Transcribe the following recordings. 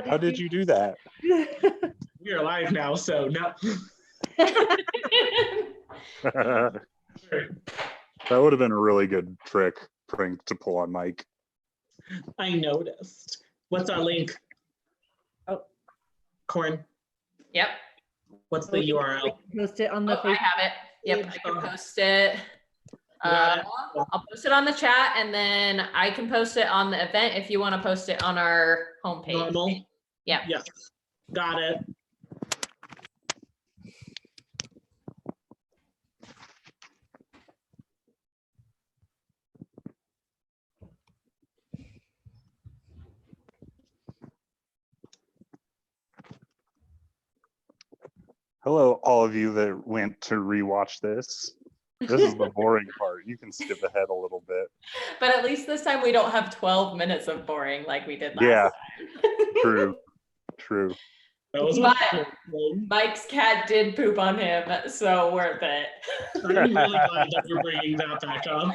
How did you do that? We are live now, so no. That would have been a really good prank to pull on Mike. I noticed. What's our link? Oh, Corn. Yep. What's the URL? Post it on the I have it. Yep, I can post it. I'll post it on the chat, and then I can post it on the event if you want to post it on our homepage. Normal? Yeah. Yes. Got it. Hello, all of you that went to rewatch this. This is the boring part. You can skip ahead a little bit. But at least this time we don't have 12 minutes of boring like we did last time. True. But Mike's cat did poop on him, so worth it. I'm really glad that you're bringing that back up.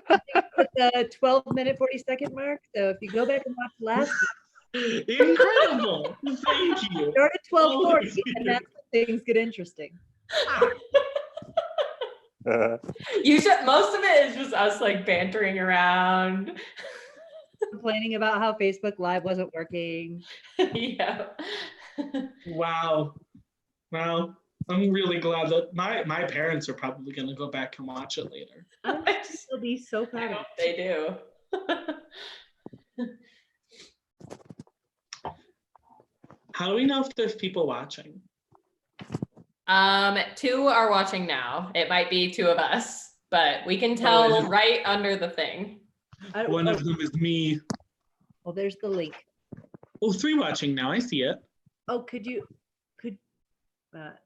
At the 12-minute 40-second mark. So if you go back and watch last Incredible. Thank you. start at 12:40, and that's when things get interesting. You should. Most of it is just us like bantering around, Complaining about how Facebook Live wasn't working. yeah. Wow. Well, I'm really glad that my parents are probably going to go back and watch it later. I'll be so I proud of hope they do. How do we know if there's people watching? 2 are watching now. It might be 2 of us, but we can tell right under the thing. One of them is me. Well, there's the link. Oh, 3 watching now. I see it. Oh,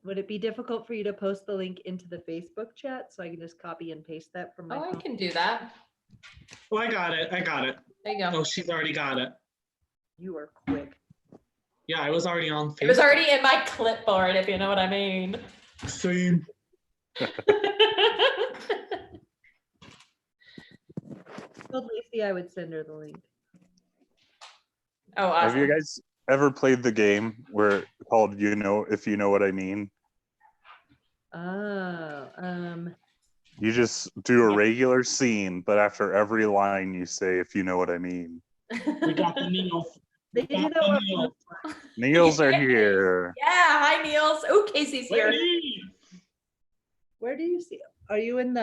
would it be difficult for you to post the link into the Facebook chat so I can just copy and paste that from my Oh, I phone? can do that. Oh, I got it. There you go. Oh, she's already got it. You are quick. Yeah, I was already on Facebook. It was already in my clipboard, if you know what I mean. Same. Told Lacey I would send her the link. Oh, awesome. Have you guys ever played the game where called If You Know What I Mean? Oh, You just do a regular scene, but after every line you say, if you know what I mean. We got the Neils. they do that one. Niels are here. Yeah, hi Niels. Oh, Casey's here. Where do you see? Are you on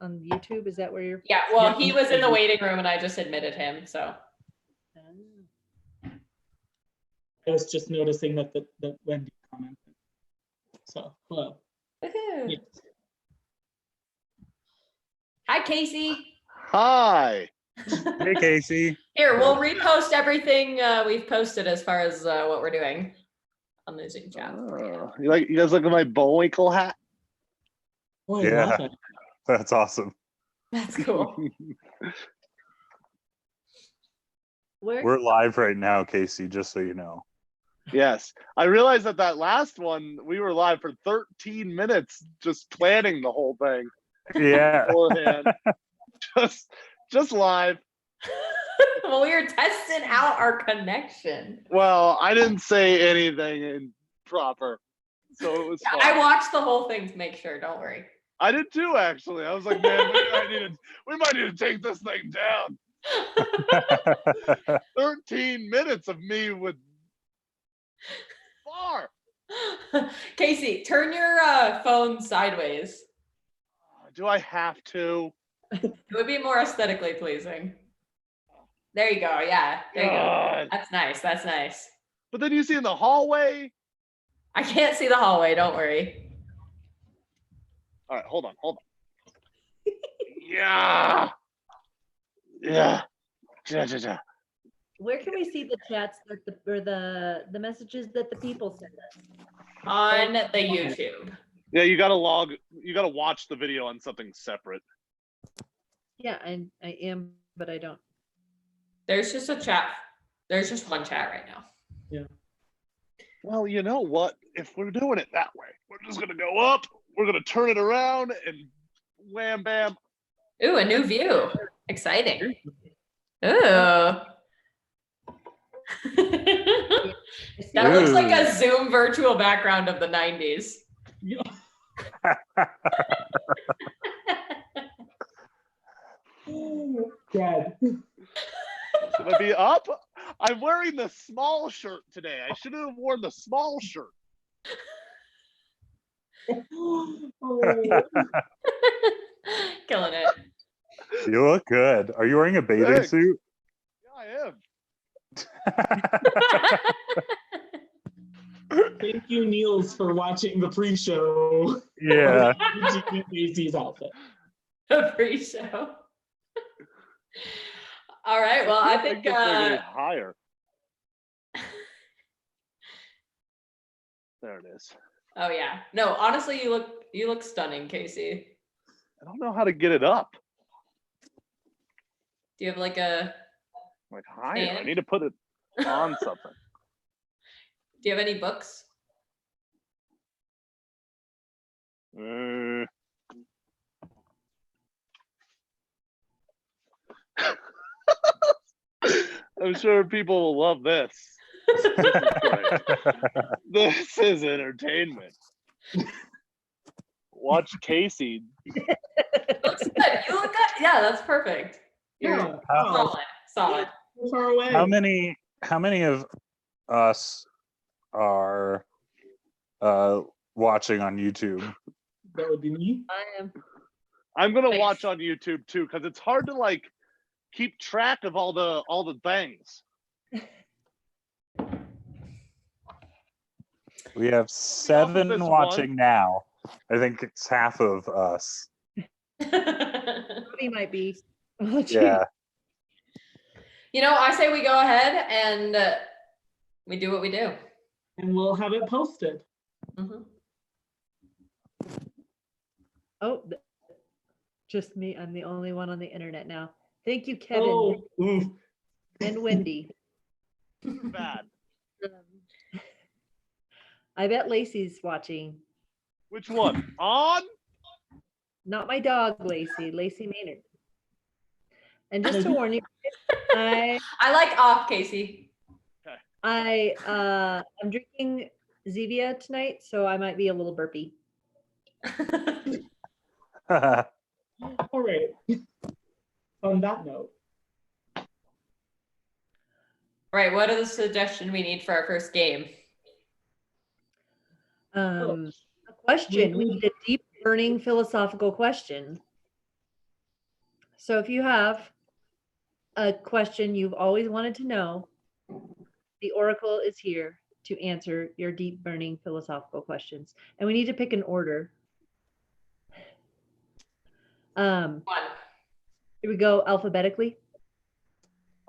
YouTube? Is that where you're? Yeah, well, he was in the waiting room and I just admitted him, so. I was just noticing that Wendy commented. So, hello. Woohoo. Yes. Hi, Casey. Hi. Hey, Casey. Here, we'll repost everything we've posted as far as what we're doing on the Zoom chat. You guys look at my Bullwinkle hat? Oh, I Yeah. love it. That's awesome. That's cool. We're live right now, Casey, just so you know. Yes. I realized that last one, we were live for 13 minutes just planning the whole thing. Yeah. Beforehand. just live. Well, we were testing out our connection. Well, I didn't say anything improper, so it was fine. I watched the whole thing to make sure. Don't worry. I did too, actually. I was like, man, we might need to take this thing down. 13 minutes of me with far. Casey, turn your phone sideways. Do I have to? It would be more aesthetically pleasing. There you go. Yeah, there you go. That's nice. That's nice. But then you see in the hallway. I can't see the hallway. Don't worry. All right, hold on. Yeah. Where can we see the chats that the messages that the people send us? On the YouTube. Yeah, you gotta watch the video on something separate. Yeah, I am, but I don't. There's just a chat. There's just one chat right now. Yeah. Well, you know what? If we're doing it that way, we're just gonna go up, we're gonna turn it around, and wham bam. Ooh, a new view. Exciting. Ooh. That looks like Ooh. a Zoom virtual background of the 90s. Yeah. Dead. Should I be up? I'm wearing the small shirt today. I should have worn the small shirt. Oh, Killing it. You look good. Are you wearing a bathing Thanks. suit? Yeah, I am. thank you, Niels, for watching the pre-show. Yeah. Casey's outfit. The pre-show. All right. Well, I think this may be higher. There it is. oh yeah. No, honestly, you look stunning, Casey. I don't know how to get it up. Do you have like a Like higher. I Stand? need to put it on something. do you have any books? Mm. I'm sure people will love this. This is great. This is entertainment. Watch Casey. Looks good. You look good. Yeah, that's perfect. You're Yeah. Oh, solid. so far away. How many of us are watching on YouTube? That would be me. I am. I'm gonna Nice. watch on YouTube too, because it's hard to like keep track of all the things. We have 7 this watching now. I think it's half of us. Bobby might be. Yeah. You know, I say we go ahead and we do what we do. And we'll have it posted. Mhm. Oh, just me. I'm the only one on the internet now. Thank you, Kevin Oh, oof. and Wendy. Bad. I bet Lacey's watching. Which one? On? Not my dog, Lacey. Lacey Maynard. And just to warn you, I'm I like off, Casey. drinking Zevia tonight, so I might be a little burpy. All right. On that note, All right, what are the suggestions we need for our first game? A question. We need a deep, burning philosophical question. So if you have a question you've always wanted to know, the Oracle is here to answer your deep, burning philosophical questions. And we need to pick an order. One. Here we go alphabetically.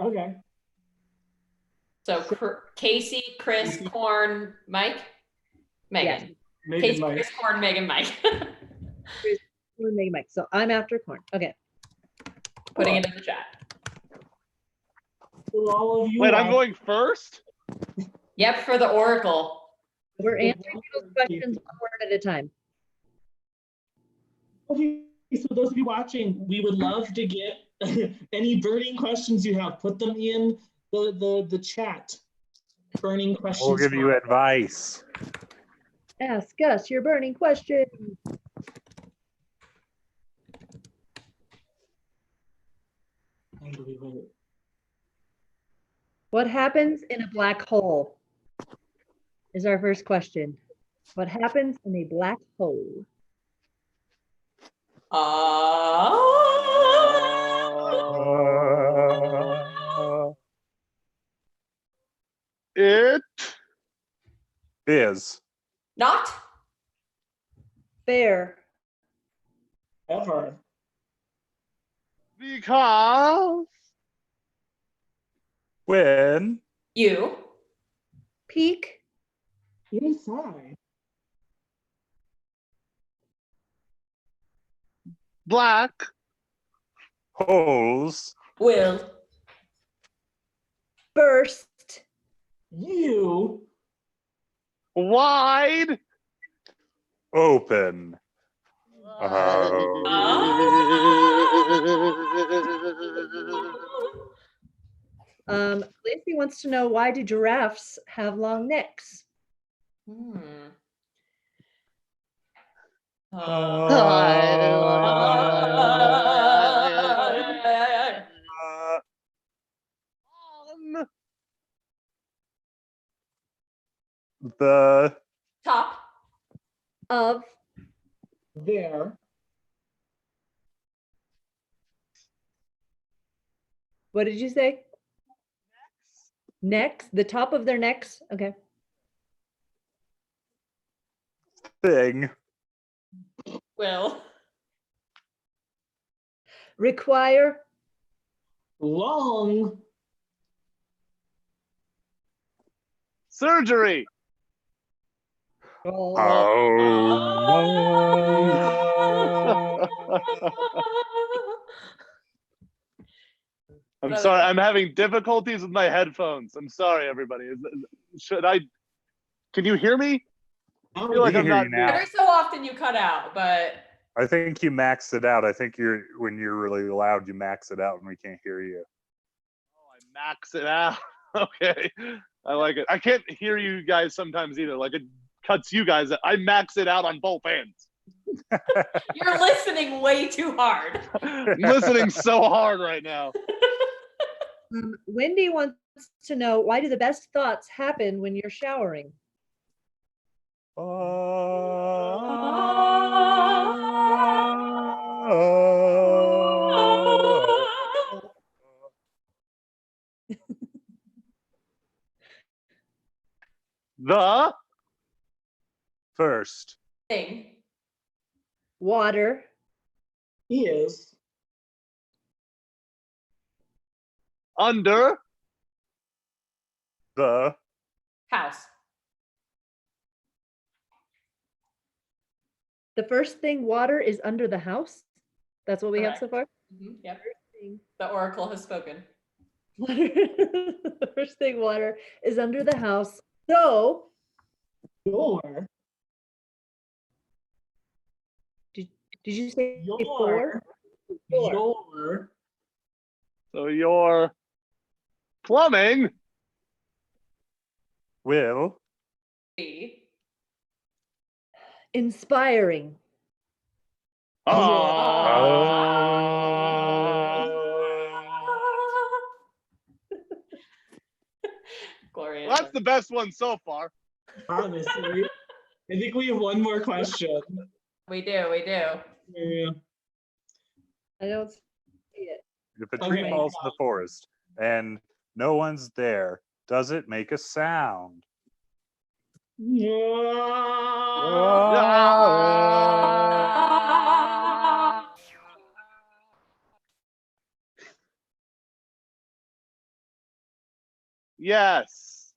okay. So Casey, Chris, Corn, Mike, Megan. Megan, Casey, Mike. Chris, Corn, Megan, Mike. We'll make Mike. So I'm after Corn. Okay. Putting it in the chat. Will all of you Wait, I'm have- going first? Yep, for the Oracle. We're answering those questions one word at a time. Okay, so those of you watching, we would love to get any burning questions you have. Put them in the chat. Burning questions. We'll give you box. advice. Ask us your burning question. Unbelievable. What happens in a black hole? Is our first question. What happens in a black hole? It Is Not? Fair. Ever. because when You. Peak. Inside. black holes Will. Burst. You. wide open. Oh. Lacey wants to know, why do giraffes have long necks? Hmm. The Top. Of There. what did you say? Necks, the top of their necks. Okay. thing. Will. Require Long. Surgery. I'm Brother. sorry. I'm having difficulties with my headphones. I'm sorry, everybody. Should I? Can you hear me? I feel We like can I'm hear not. you now. Every so often you cut out, but I think you maxed it out. I think when you're really loud, you max it out and we can't hear you. Oh, I max it out. Okay, I like it. I can't hear you guys sometimes either. Like it cuts you guys. I max it out on both ends. you're listening way too hard. I'm listening so hard right now. Wendy wants to know, why do the best thoughts happen when you're showering? The First, Thing. Water. Is. under the House. The first thing, water is under the house. That's what we have so far. Yep. The oracle has spoken. Water. The first thing, water is under the house. So Your. did you say Your. before? Your. so your plumbing will B. Inspiring. Gloria. Well, that's the best one so far. Honestly. I think we have one more question. We do. Yeah. I don't see it. if a tree Okay. falls in the forest and no one's there, does it make a sound? Yes.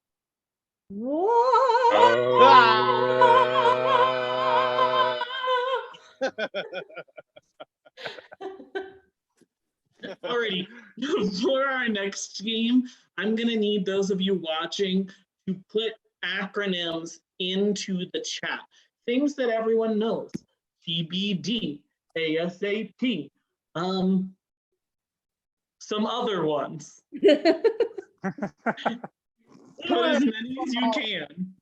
Alrighty, for our next game, I'm gonna need those of you watching to put acronyms into the chat. Things that everyone knows. TBD, ASAP, some other ones. Put as many as you can.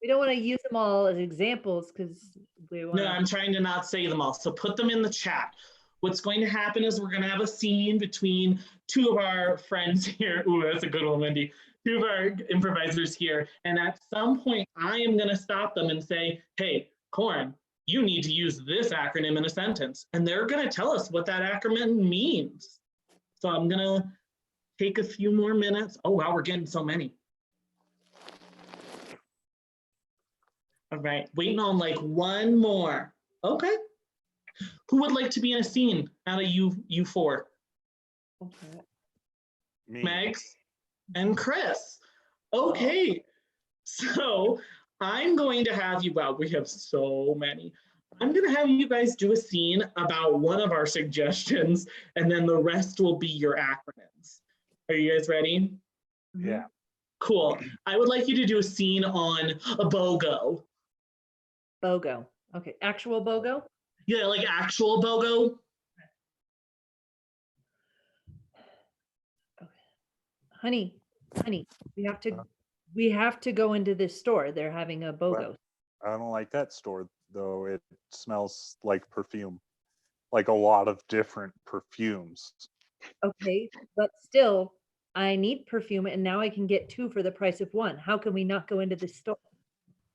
We don't want to use them all as examples because we want No, I'm trying to not say them all. So put them in the chat. What's going to happen is we're going to have a scene between two of our friends here. Ooh, that's a good one, Wendy. Two of our improvisers here. And at some point, I am going to stop them and say, hey, Corin, you need to use this acronym in a sentence. And they're going to tell us what that acronym means. So I'm going to take a few more minutes. Oh, wow, we're getting so many. All right, waiting on like one more. Okay. Who would like to be in a scene out of you four? Me. Megs and Chris. Okay. So I'm going to have you, wow, we have so many. I'm going to have you guys do a scene about one of our suggestions, and then the rest will be your acronyms. Are you guys ready? Yeah. Cool. I would like you to do a scene on a BOGO. BOGO. Okay, actual BOGO. Yeah, like actual BOGO. honey, we have to go into this store. They're having a BOGO. I don't like that store though. It smells like perfume, like a lot of different perfumes. Okay, but still, I need perfume and now I can get 2 for the price of 1. How can we not go into this store?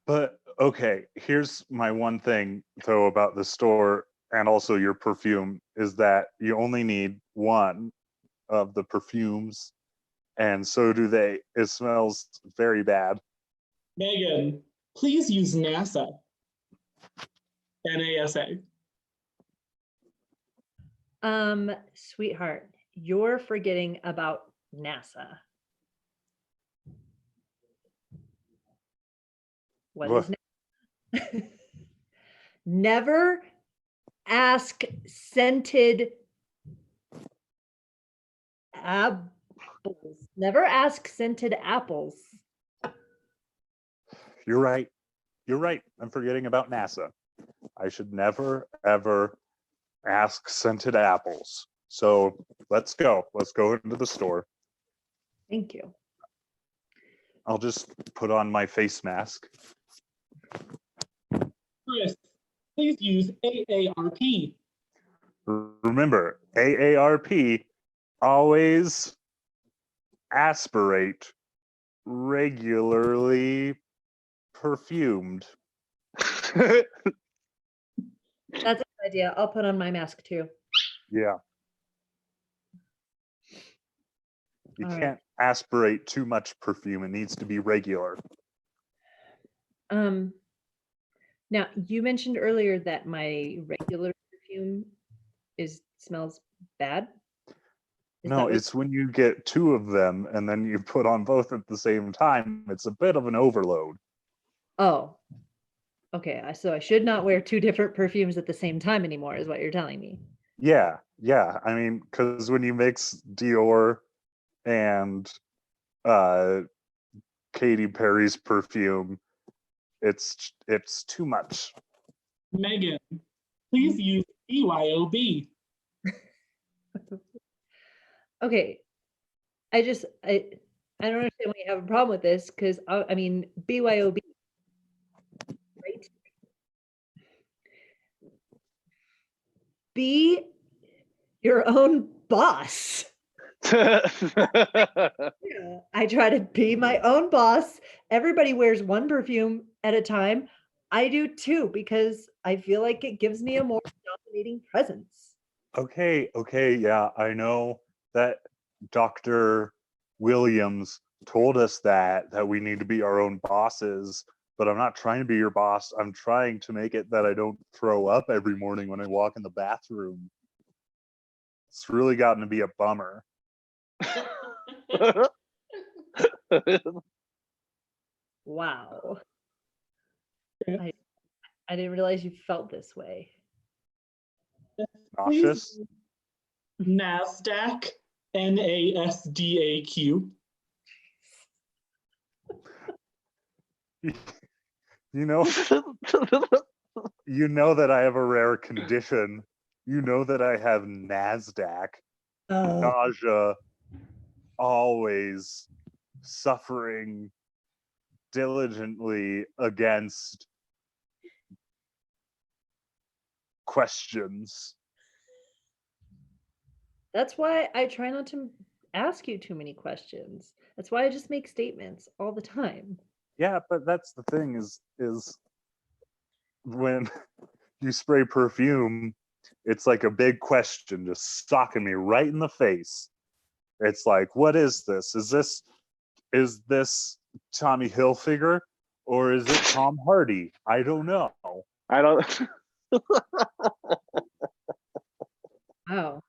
But okay, here's my one thing though about the store and also your perfume is that you only need 1 of the perfumes, and so do they. It smells very bad. Megan, please use NASA. NASA. Sweetheart, you're forgetting about NASA. What is NASA? Never ask scented apples. Never ask scented apples. You're right. You're right. I'm forgetting about NASA. I should never, ever ask scented apples. So let's go. Let's go into the store. Thank you. I'll just put on my face mask. Chris, please use AARP. Remember, AARP, always aspirate, regularly perfumed. That's a good idea. I'll put on my mask too. Yeah. You All right. can't aspirate too much perfume. It needs to be regular. Now you mentioned earlier that my regular perfume smells bad. Is that No, what- it's when you get 2 of them and then you put on both at the same time. It's a bit of an overload. Oh, okay. So I should not wear 2 different perfumes at the same time anymore, is what you're telling me. Yeah, yeah. I mean, because when you mix Dior and Katy Perry's perfume, it's too much. Megan, please use BYOB. Okay. I don't understand why you have a problem with this because I mean BYOB, right? Be your own boss. Yeah, I try to be my own boss. Everybody wears 1 perfume at a time. I do too because I feel like it gives me a more dominating presence. Okay, yeah, I know that Dr. Williams told us that we need to be our own bosses, but I'm not trying to be your boss. I'm trying to make it that I don't throw up every morning when I walk in the bathroom. It's really gotten to be a bummer. Wow. I didn't realize you felt this way. Nauseous? NASDAQ, NASDAQ. You know, you know that I have a rare condition. You know that I have NASDAQ, nausea, always suffering diligently against questions. That's why I try not to ask you too many questions. That's why I just make statements all the time. Yeah, but that's the thing is when you spray perfume, it's like a big question just socking me right in the face. It's like, what is this? Is this Tommy Hilfiger or is it Tom Hardy? I don't know. I don't. Wow.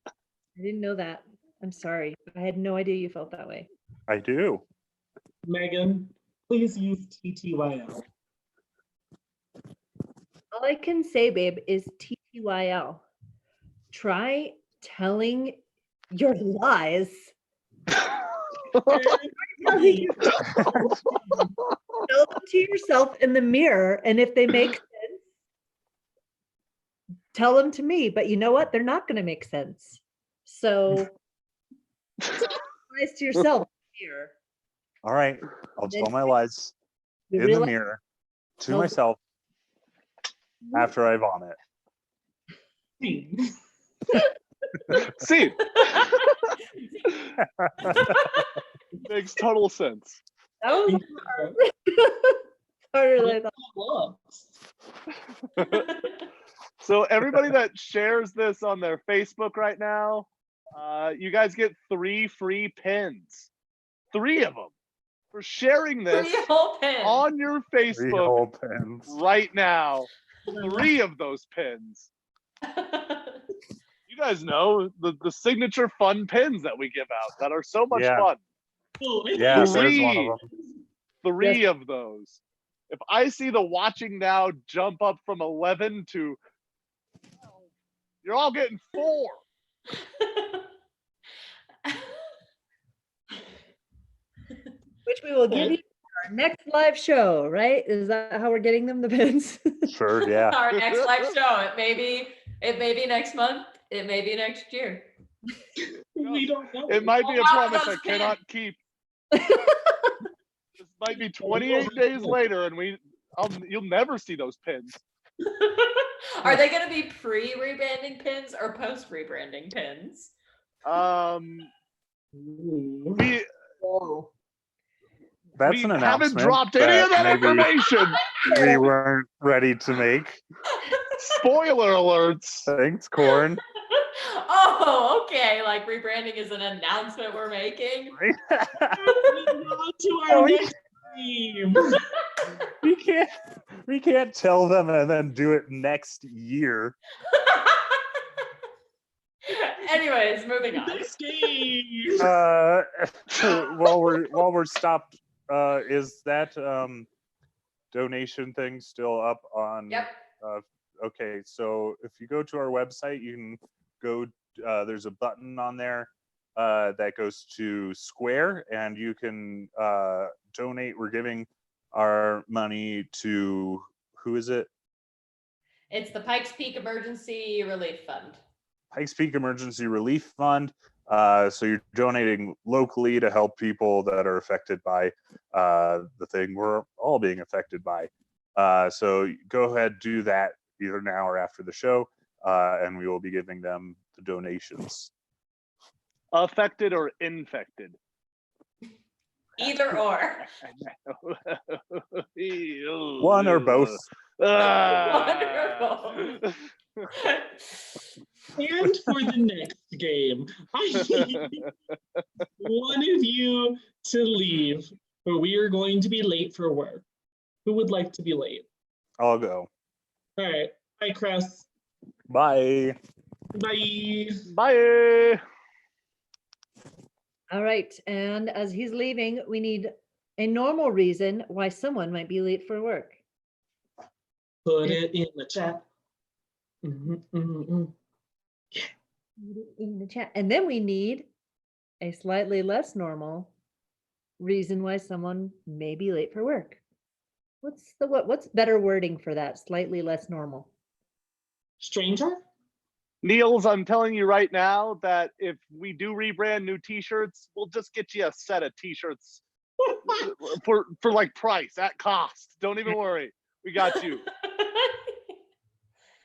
I didn't know that. I'm sorry. I had no idea you felt that way. I do. Megan, please use TTYL. All I can say, babe, is TTYL. Try telling your lies. Tell them to yourself in the mirror, and if they make sense, tell them to me. But you know what? They're not going to make sense. So Lies to yourself here. All right, I'll tell my lies You in the realize- mirror to No. myself after I vomit. See, makes total sense. That was harder than I thought. So everybody that shares this on their Facebook right now, you guys get 3 free pins. 3 of them for sharing this 3 whole pins. on your 3 Facebook whole pins. right now. 3 of those pins. You guys know the signature fun pins that we give out that are so much Yeah. fun. Yeah, there's one Three. of them. 3 of those. If I see the watching now jump up from 11 to 12, you're all getting 4. Which we will give you for our next live show, right? Is that how we're getting them, the pins? Sure, yeah. Our next live show. It may be next month. It may be next year. We don't know. It might be a Wow, promise I those pins. cannot keep. This might be 28 days later, and you'll never see those pins. Are they going to be pre-rebranding pins or post-rebranding pins? We That's an haven't announcement dropped any of that maybe information. we weren't ready to make. Spoiler alerts. Thanks, Corn. Oh, okay. Like rebranding is an announcement we're making. On to our next game. we can't tell them and then do it next year. Anyways, moving on. Next game. While we're stopped, is that donation thing still up on? Yep. Okay, so if you go to our website, you can go. There's a button on there that goes to Square, and you can donate. We're giving our money to, who is it? It's the Pikes Peak Emergency Relief Fund. Pikes Peak Emergency Relief Fund. So you're donating locally to help people that are affected by the thing we're all being affected by. So go ahead, do that either now or after the show, and we will be giving them the donations. Affected or infected? Either or. One or both. Wonderful. And for the next game, I need one of you to leave, or we are going to be late for work. Who would like to be late? I'll go. All right. Bye, Chris. Bye. Bye. Bye. All right, and as he's leaving, we need a normal reason why someone might be late for work. Put it in the chat. In the chat. And then we need a slightly less normal reason why someone may be late for work. What's better wording for that? Slightly less normal. Stranger? Niels, I'm telling you right now that if we do rebrand new t-shirts, we'll just get you a set of t-shirts for like price at cost. Don't even worry. We got you.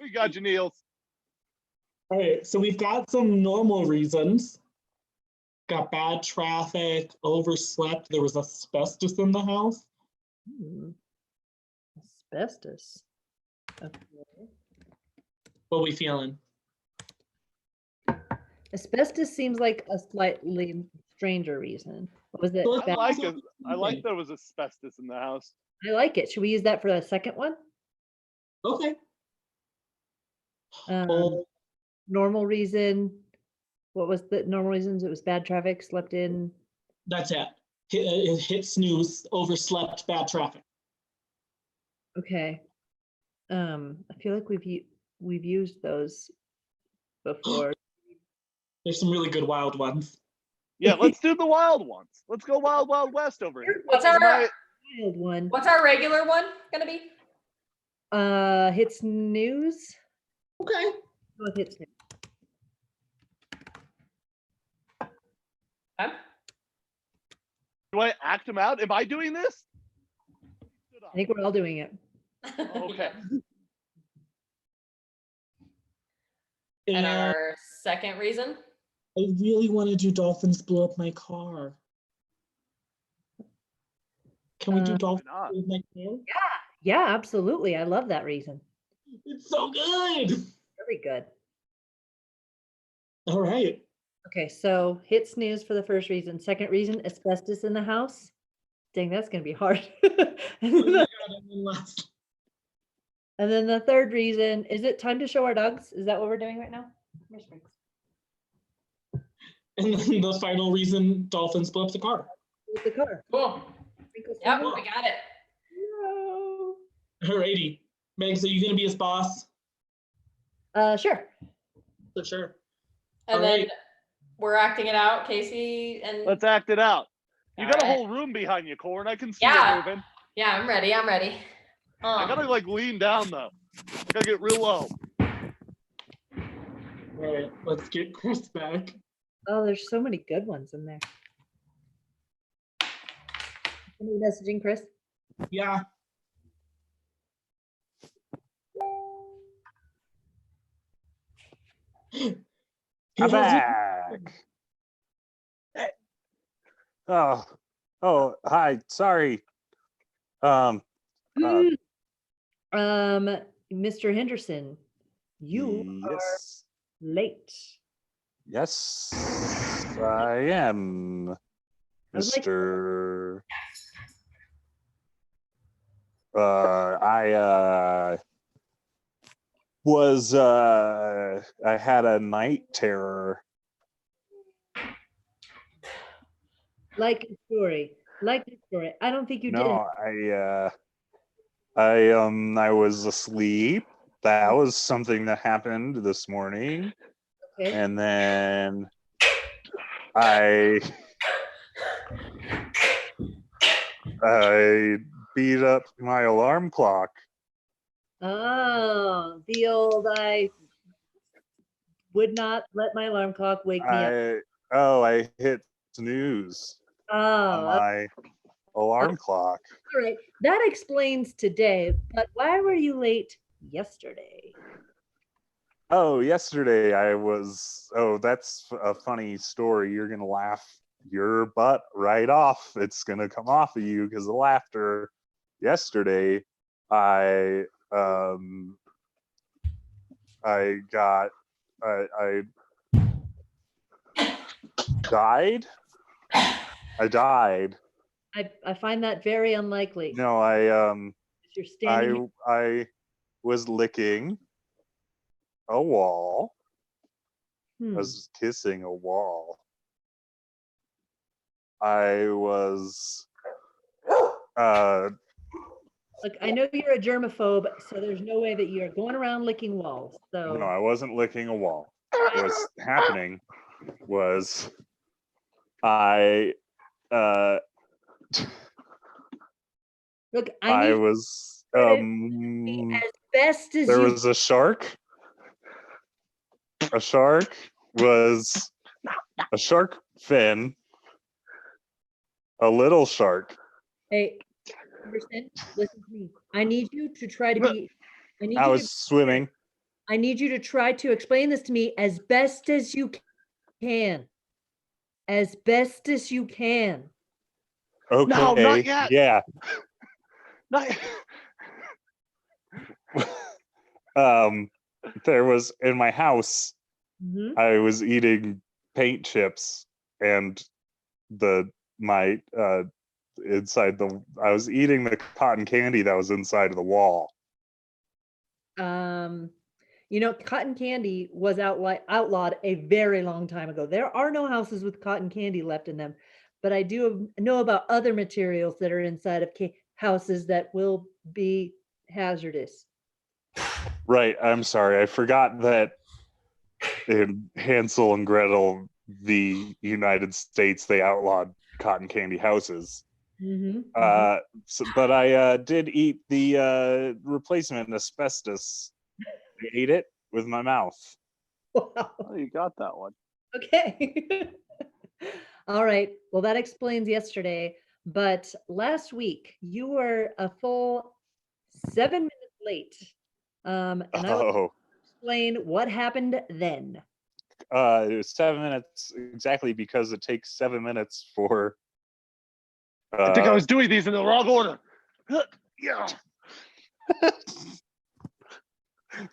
We got you, Niels. All right, so we've got some normal reasons. Got bad traffic, overslept, there was asbestos in the house. Asbestos. Okay. What we feeling? Asbestos seems like a slightly stranger reason. What was it? Well, I like it. I like there was asbestos in the house. I like it. Should we use that for the second one? Okay. Oh, Normal reason. What was the normal reasons? It was bad traffic, slept in. that's it. Hit snooze, overslept, bad traffic. Okay. I feel like we've used those before. There's some really good wild ones. Yeah, let's do the wild ones. Let's go wild, wild west over here. What's our Wild one. What's our regular one gonna be? Hit snooze. Okay. Go with hit snooze. Okay. Do I act him out? Am I doing this? I think we're all doing it. Okay. And And our second reason? I really want to do dolphins blow up my car. Can we do Uh, dolphins not? blow up my car? Yeah, absolutely. I love that reason. It's so good. Very good. All right. Okay, so hit snooze for the first reason. Second reason, asbestos in the house. Dang, that's gonna be hard. And Oh then my the- God, and then last. and then the third reason, is it time to show our dogs? Is that what we're doing right now? Where's Frank? And then the final reason, dolphins blow up the car. With the car. Cool. Sprinkles Yep, down. we got it. No. Alrighty. Megs, are you gonna be his boss? Sure. For sure. And All then right. we're acting it out, Casey and Let's act it out. You All got a right. whole room behind you, Corn. I can see Yeah. it moving. yeah, I'm ready. I'm ready. I gotta like lean down though. I gotta get real low. All right, let's get Chris back. Oh, there's so many good ones in there. Somebody messaging Chris? Yeah. I'm back. Oh, hi. Sorry. Uh, Mr. Henderson, you are yes, late. yes, I am, I was like- Mr. I I had a night terror. Like the story. Like the story. I don't think you did. No, I was asleep. That was something that happened this morning. Okay. And then I beat up my alarm clock. Oh, the old I would not let my alarm clock wake me up. I hit snooze on Oh, my alarm clock. all right. That explains today, but why were you late yesterday? Oh, yesterday that's a funny story. You're gonna laugh your butt right off. It's gonna come off of you because of laughter. Yesterday, I died. I died. I find that very unlikely. No, You're standing here. I was licking a wall. I Hmm. was kissing a wall. I was Look, I know you're a germaphobe, so there's no way that you're going around licking walls. So no, I wasn't licking a wall. What was happening was I look, I I need was me as best as there you was a shark. A shark was a shark fin. A little shark. Hey, Anderson, listen to me. I need you to try to be. I was swimming. I need you to try to explain this to me as best as you can. As best as you can. Okay. No, not yet. Yeah. Not There was in my house, Mhm. I was eating paint chips and my inside I was eating the cotton candy that was inside of the wall. Cotton candy was outlawed a very long time ago. There are no houses with cotton candy left in them, but I do know about other materials that are inside of houses that will be hazardous. Right. I'm sorry. I forgot that in Hansel and Gretel, the United States, they outlawed cotton candy houses. Mm-hmm. But I did eat the replacement asbestos. I ate it with my mouth. Wow. Oh, you got that one. Okay. All right. Well, that explains yesterday. but last week you were a full 7 minutes late. And I will explain what happened then. It was 7 minutes exactly because it takes 7 minutes for. I think I was doing these in the wrong order. Yeah.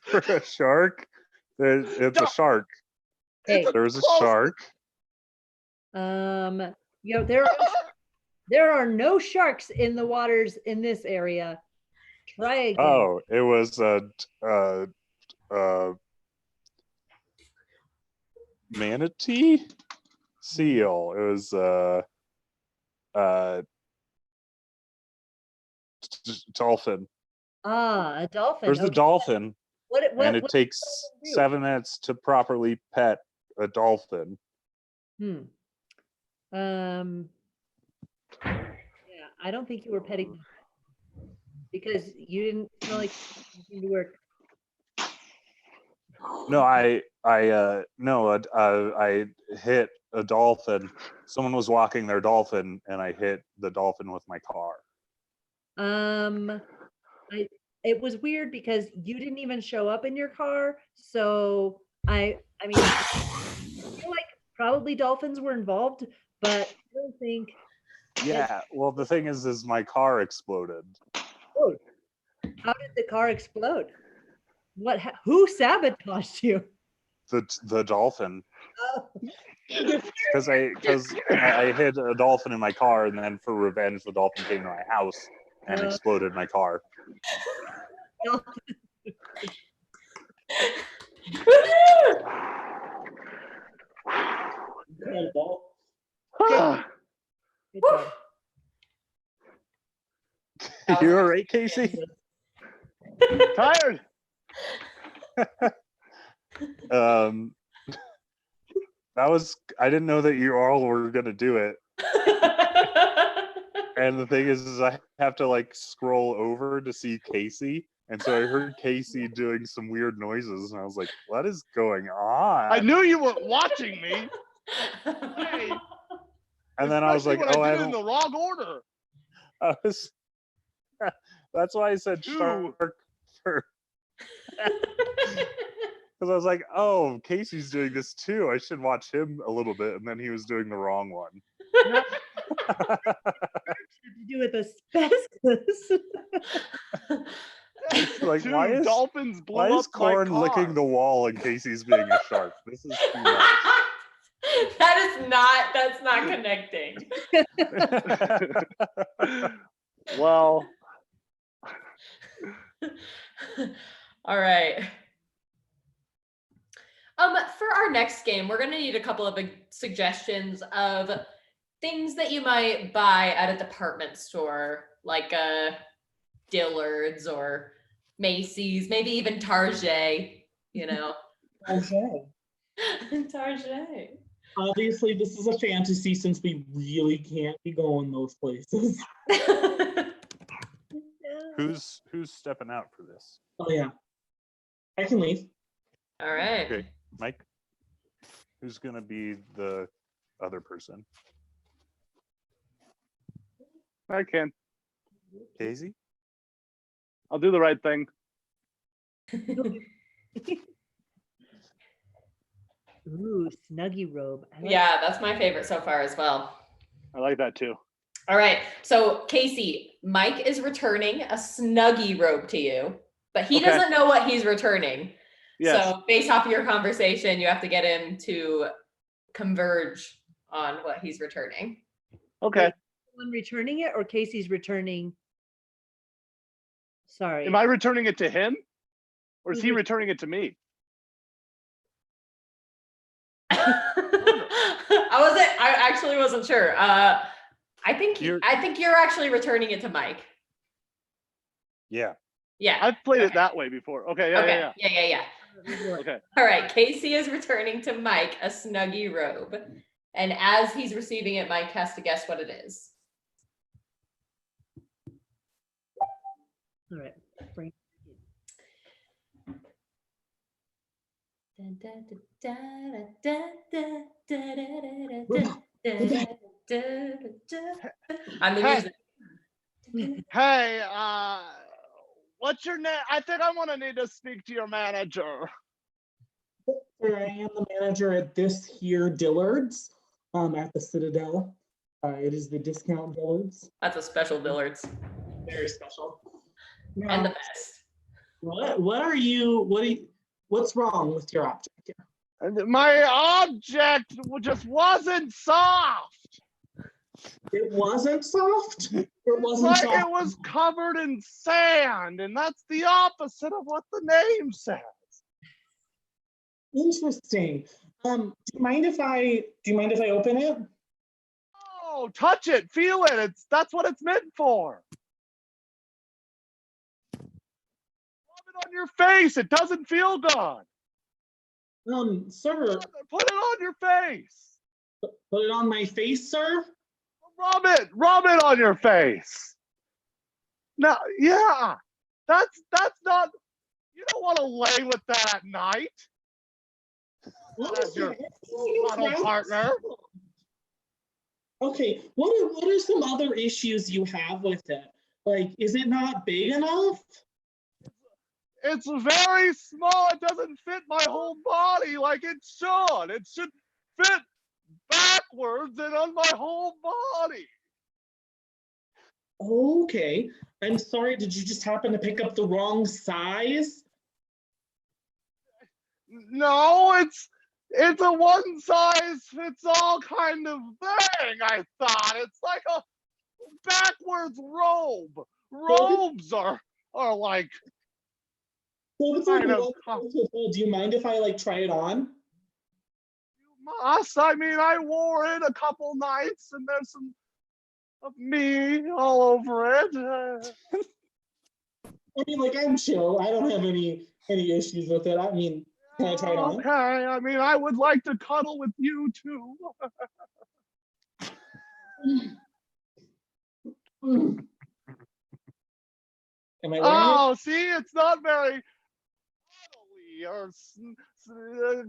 For a shark. It's a shark. Hey, There's a shark. There are no sharks in the waters in this area. Try again. Oh, it was manatee seal. It was dolphin. A dolphin. There's the Okay. dolphin, and it what takes does it do? 7 minutes to properly pet a dolphin. Yeah, I don't think you were petting because you didn't smell like something to work. No, I hit a dolphin. Someone was walking their dolphin, and I hit the dolphin with my car. It was weird because you didn't even show up in your car. So I mean, I feel like probably dolphins were involved, but I don't think. Yeah, well, the thing is my car exploded. Oh, how did the car explode? Who sabotaged you? The dolphin. Oh. Because I hid a dolphin in my car, and then for revenge, the dolphin came to my house and exploded my car. Good job. You all right, Casey? Tired. I didn't know that you all were gonna do it. And the thing is I have to like scroll over to see Casey. And so I heard Casey doing some weird noises, and I was like, what is going on? I knew you weren't watching me. Hey. And then I was like, Especially when oh, I did it in the wrong order. That's why I said shark first. Because I was like, oh, Casey's doing this too. I should watch him a little bit. And then he was doing the wrong one. To do with asbestos. Like, Two why is dolphins blew why up is Corn my car. licking the wall and Casey's being a shark? This is too much. That's not connecting. Well, all right. For our next game, we're gonna need a couple of suggestions of things that you might buy at a department store, like Dillard's or Macy's, maybe even Target, you know. Target. Obviously, this is a fantasy since we really can't be going those places. Who's stepping out for this? Oh yeah, I can leave. All right. Okay, Mike. Who's gonna be the other person? I can. Casey? I'll do the right thing. Ooh, Snuggie robe. I like Yeah, that's my favorite so far as well. I like that too. All right. So Casey, Mike is returning a Snuggie robe to you, but he Okay. doesn't know what he's returning. Yes. So based off of your conversation, you have to get him to converge on what he's returning. Okay. someone returning it or Casey's returning? Sorry. Am I returning it to him? Or is he returning it to me? I actually wasn't sure. I think you're actually returning it to Mike. Yeah. Yeah. I've played it that way before. Okay, yeah. Okay. All right, Casey is returning to Mike a Snuggie robe. And as he's receiving it, Mike has to guess what it is. All right. Bring I'm the Hey. music. Hey, what's your name? I think I'm gonna need to speak to your manager. Sir, I am the manager at this here Dillard's at the Citadel. It is the discount Dillard's. That's a special Dillard's. Very special. And the Now, best. what's wrong with your object here? And my object just wasn't soft. It wasn't soft? It wasn't Like soft. it was covered in sand, and that's the opposite of what the name says. Interesting. Do you mind if I open it? Oh, touch it, feel it. That's what it's meant for. Rub it on your face. It doesn't feel good. Sir, Put it on your face. put it on my face, sir. Rub it on your face. Now, yeah, that's not. You don't want to lay with that at night. That's your model partner. Okay, what are some other issues you have with it? Like, is it not big enough? It's very small. It doesn't fit my whole body like it should. It should fit backwards and on my whole body. Okay, I'm sorry, did you just happen to pick up the wrong size? No, it's a one size fits all kind of thing. I thought it's like a backwards robe. Robes are like Well, it's like kind of. do you mind if I like try it on? Must. I mean, I wore it a couple nights, and there's some of me all over it. I mean, like, I'm chill. I don't have any issues with it. I mean, can I try it on? Okay. I mean, I would like to cuddle with you too. Am I wearing Oh, see, it's not very cuddly or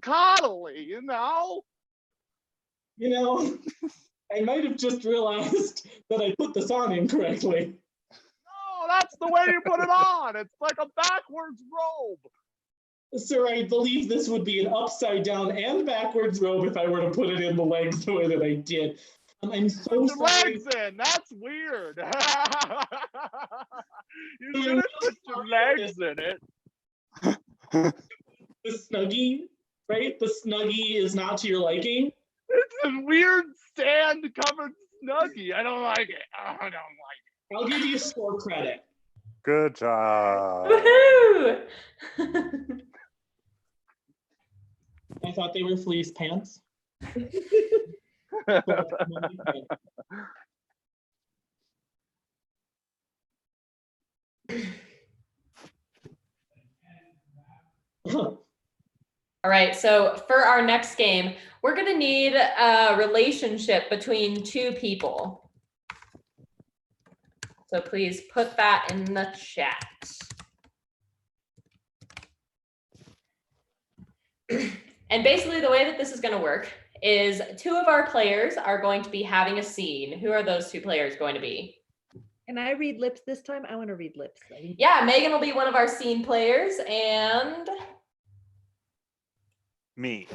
coddly, you know. it? You know, I might have just realized that I put this on incorrectly. No, that's the way you put it on. It's like a backwards robe. Sir, I believe this would be an upside down and backwards robe if I were to put it in the legs the way that I did. I'm so Put your sorry. legs in. That's weird. You shouldn't put your legs in it. The Snuggie, right? The Snuggie is not to your liking. It's a weird sand-covered Snuggie. I don't like it. I don't like it. I'll give you score credit. Good job. Woohoo! I thought they were fleece pants. All right, so for our next game, we're gonna need a relationship between two people. So please put that in the chat. And basically the way that this is gonna work is two of our players are going to be having a scene. Who are those two players going to be? Can I read lips this time? I want to read lips. Yeah, Megan will be one of our scene players and Me.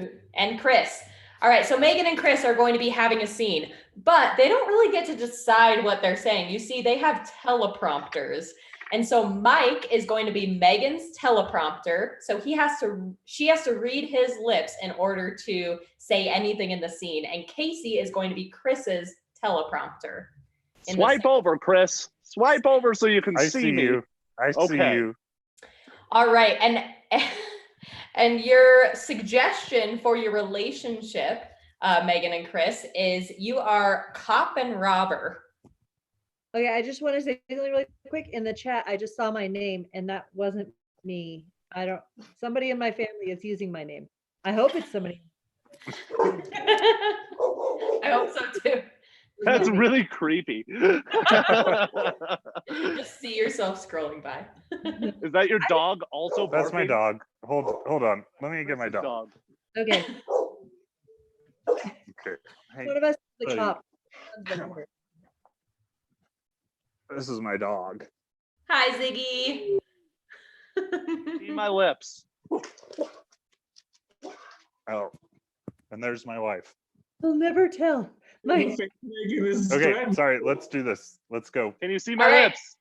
Chris. All right, so Megan and Chris are going to be having a scene, but they don't really get to decide what they're saying. You see, they have teleprompters. And so Mike is going to be Megan's teleprompter. So she has to read his lips in order to say anything in the scene. And Casey is going to be Chris's teleprompter. Swipe over, Chris. Swipe over so you can I see see me. you. I see Okay. you. All right, and your suggestion for your relationship, Megan and Chris, is you are cop and robber. Okay, I just want to say really quick in the chat, I just saw my name and that wasn't me. Somebody in my family is using my name. I hope it's somebody. I hope so too. That's really creepy. Just see yourself scrolling by. Is that your dog also barking? That's my dog. Hold on. Let me get my Chris's dog. Okay. Okay. Hey, One of us is the buddy. cop. One's the number. this is my dog. Hi, Ziggy. See my lips. Oh, and there's my wife. I'll never tell. My Megan is Okay, threatened. sorry. Let's do this. Let's go. Can you see my All right. lips?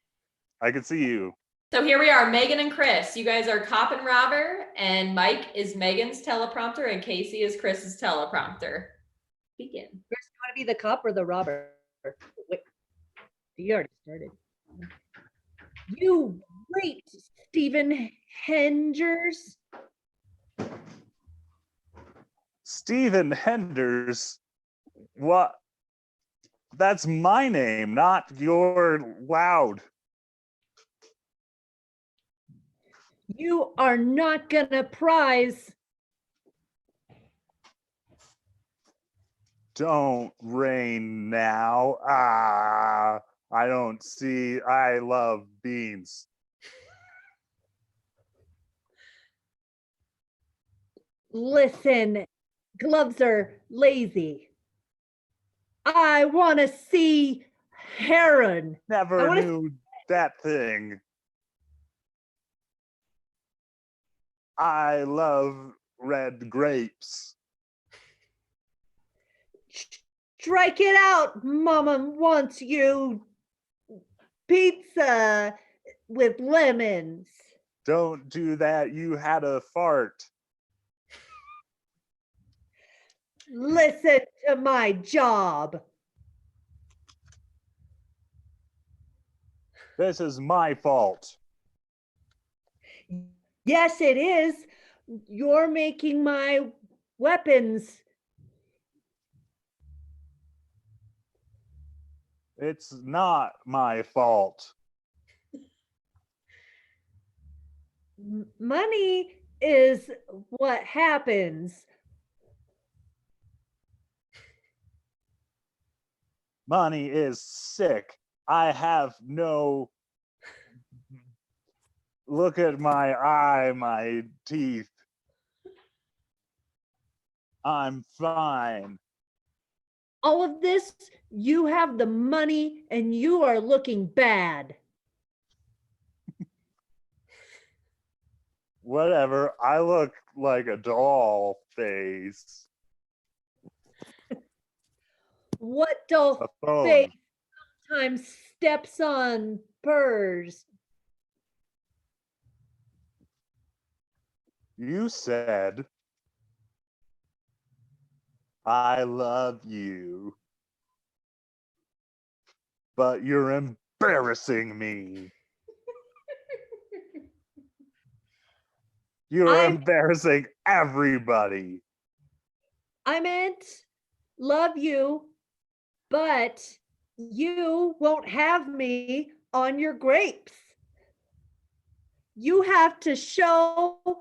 I can see you. So here we are, Megan and Chris. You guys are cop and robber, and Mike is Megan's teleprompter, and Casey is Chris's teleprompter. Begin. Chris, you want to be the cop or the robber? Wait, you already started. You raped Stephen Hengers. Stephen Henders. What? That's my name, not your loud. You are not gonna prize. Don't rain now. Ah, I don't see. I love beans. Listen, gloves are lazy. I want to see heron. I Never wanna- knew that thing. I love red grapes. Strike it out. Mama wants you. Pizza with lemons. Don't do that. You had a fart. Listen to my job. This is my fault. Yes, it is. You're making my weapons. It's not my fault. Money is what happens. Money is sick. I have no. Look at my eye, my teeth. I'm fine. All of this, you have the money and you are looking bad. Whatever. I look like a doll face. What doll A phone. face sometimes steps on purrs? You said, I love you. But you're embarrassing me. You're I'm- embarrassing everybody. I meant love you, but you won't have me on your grapes. You have to show you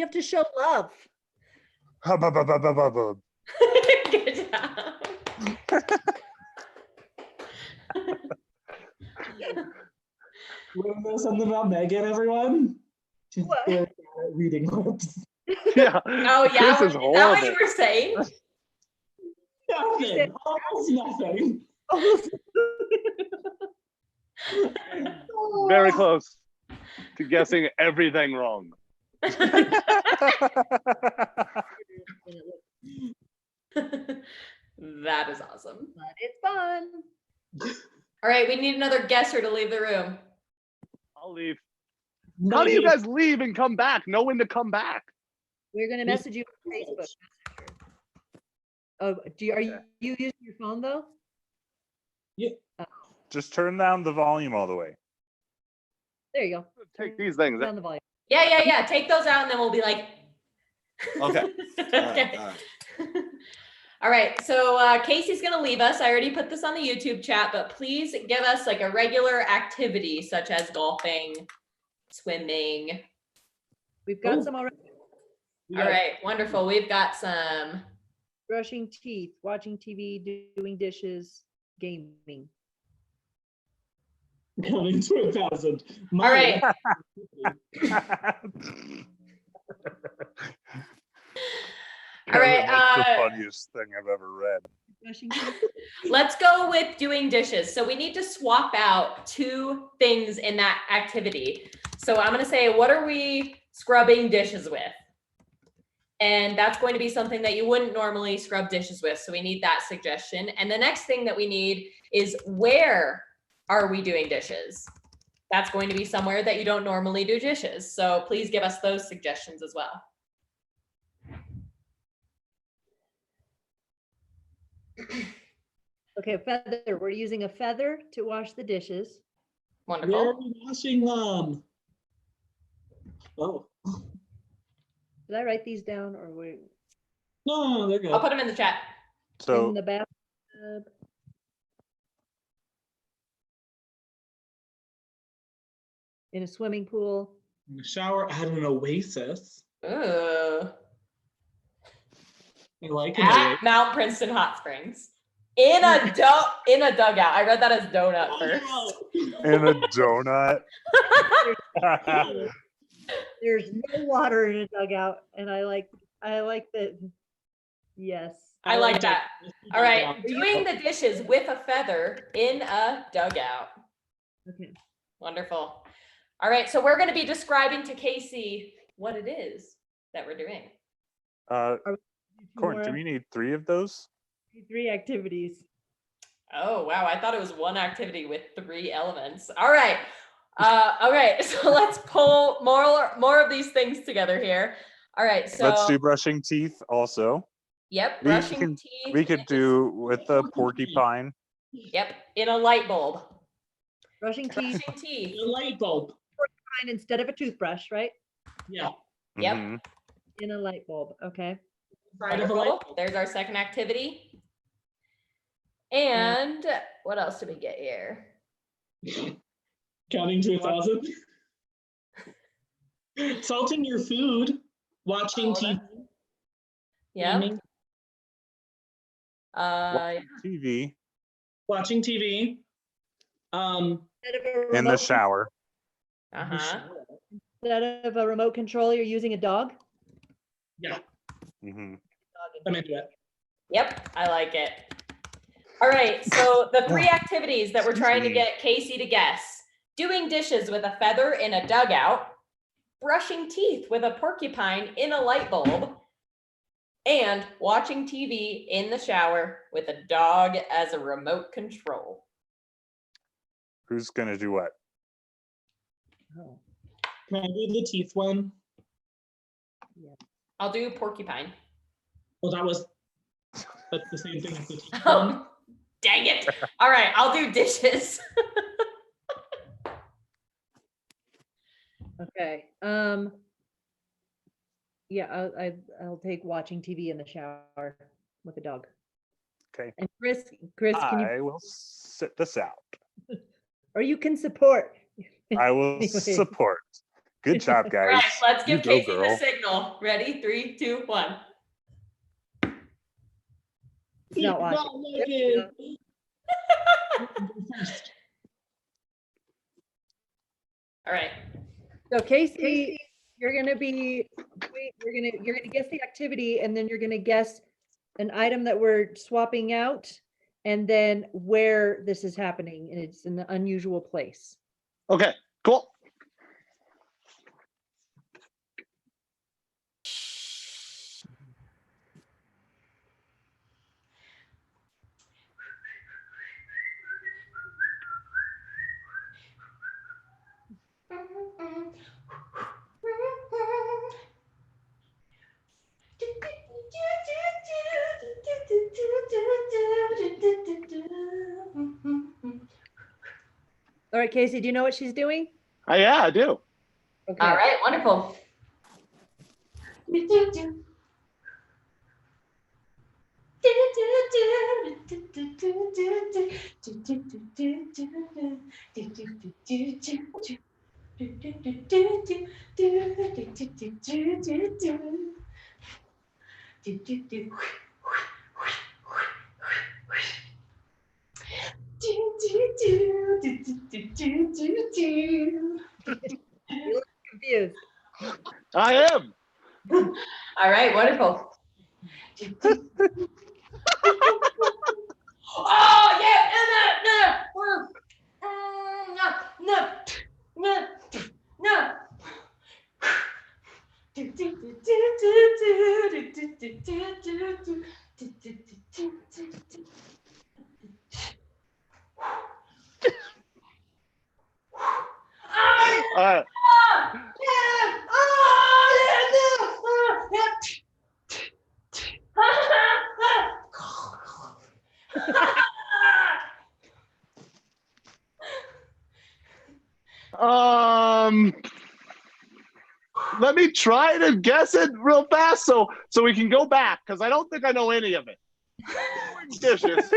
have to show love. Good job. You want to know something about Megan, everyone? She's What? very bad at reading lips. Yeah. Oh yeah, Chris is is that what you horrible. were saying? Nothing. Almost nothing. Very close to guessing everything wrong. That is awesome. But it's fun. All right, we need another guesser to leave the room. I'll leave. How do you guys leave and come back? Know when to come back? We're gonna message you on Facebook Messenger. Oh, are you using your phone though? Just turn down the volume all the way. There you go. Take these things. Down the volume. Yeah. Take those out and then we'll be like. Okay. Okay. All right. All right, so Casey's gonna leave us. I already put this on the YouTube chat, but please give us like a regular activity such as golfing, swimming. We've got Oh. some already. All right, wonderful. We've got some. Brushing teeth, watching TV, doing dishes, gaming. Coming to 1,000. All right. All right, That's the funniest thing I've ever read. Brushing teeth. let's go with doing dishes. So we need to swap out two things in that activity. So I'm going to say, what are we scrubbing dishes with? And that's going to be something that you wouldn't normally scrub dishes with. So we need that suggestion. And the next thing that we need is, where are we doing dishes? That's going to be somewhere that you don't normally do dishes. So please give us those suggestions as well. Okay, feather. We're using a feather to wash the dishes. Where are Wonderful. we washing them? Oh, Did I write these down or were no, they're good. I'll put them in the chat. So in the bathtub? In a swimming pool? In the shower at an oasis. Ooh. I like an At oasis. Mount Princeton Hot Springs. In a dugout. I read that as donut first. in a donut. There's no water in a dugout, and I like that. Yes. I like that. All right, Yeah. doing the dishes with a feather in a dugout. Okay. Wonderful. All right, so we're going to be describing to Casey what it is that we're doing. Corin, do we need 3 of those? 3 activities. Oh, wow. I thought it was one activity with 3 elements. All right. Okay, so let's pull more of these things together here. All right, so Let's do brushing teeth also. yep, We brushing can- teeth. We could do with a porcupine. Yep, in a light bulb. Brushing teeth Brushing teeth. The light bulb. instead of a toothbrush, right? Yeah. Yep. Mhm. In a light bulb. Okay. Side of a light Wonderful. bulb. There's our second activity. And what else did we get here? Counting to 1,000. Salting your food. Watching Oh, TV. Yep. gaming, TV Watching TV. Instead of a in the remote, shower. uh-huh. instead of a remote control, you're using a dog. Yeah, Mhm. I'm into it. Yep, I like it. All right, so the 3 activities that we're Excuse trying to me. get Casey to guess: doing dishes with a feather in a dugout, brushing teeth with a porcupine in a light bulb, and watching TV in the shower with a dog as a remote control. Who's gonna do what? Oh, Can I do the teeth one? I'll do porcupine. Well, that's the same thing as the teeth one. Oh, dang it. All right, I'll do dishes. okay. Yeah, I'll take watching TV in the shower with a dog. Okay. And Chris, can you, I will sit this out. or you can support. I will Anyway. support. Good job, All guys. right, let's You give go, Casey the girl. signal. Ready? 3, 2, 1. He's not watching. Not looking. First. All right. So Casey, you're gonna guess the activity, and then you're gonna guess an item that we're swapping out, and then where this is happening, and it's in an unusual place. Okay, cool. All right, Casey, do you know what she's doing? Yeah, I do. Okay. All right, wonderful. Confused. I am. All right, wonderful. Oh yeah, no. Uh, let me try to guess it real fast so we can go back because I don't think I know any of it. You're doing dishes.